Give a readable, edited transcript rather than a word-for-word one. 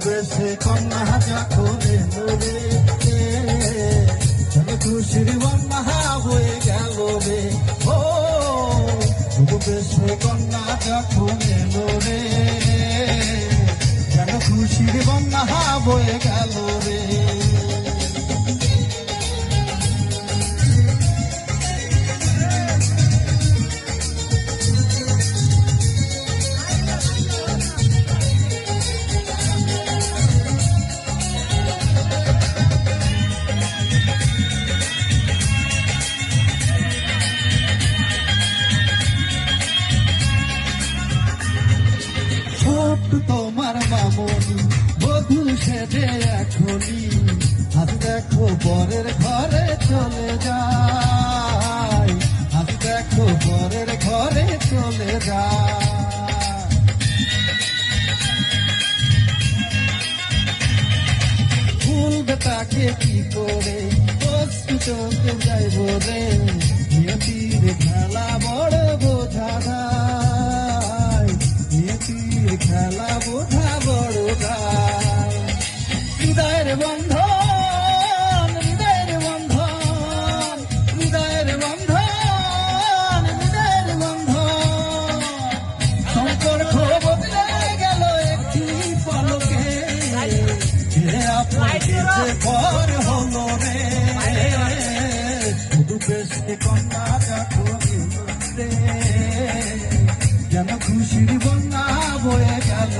বেশে কন্যা যখন এলো রে, যেন খুশির বন্যা বয়ে গেল রে। ও বেশে কন্যা যখন এলো রে, যেন খুশির বন্যা বয়ে গেল রে। তোমার মামনি বধূ সেজে এখনই আজ দেখো পরের ঘরে চলে যায়, আজ দেখো পরের ঘরে চলে যায়। ভুলবে তাকে কি করে বস্তু চলতে যাইব রে, নিয়তির খেলা বড় বোঝা যায়, নিয়তির খেলা বোঝা বড় যায়। হৃদয়ের বন্ধন, হৃদয়ের বন্ধন, হৃদয়ের বন্ধন, হৃদয়ের বন্ধন, সম্পর্ক বদলে গেল একটি পলকে, যে আপনাকে যে পর হলো রে। শুধু বেশি কন্যা যখন রে, যেন খুশির বন্যা বয়ে গেল।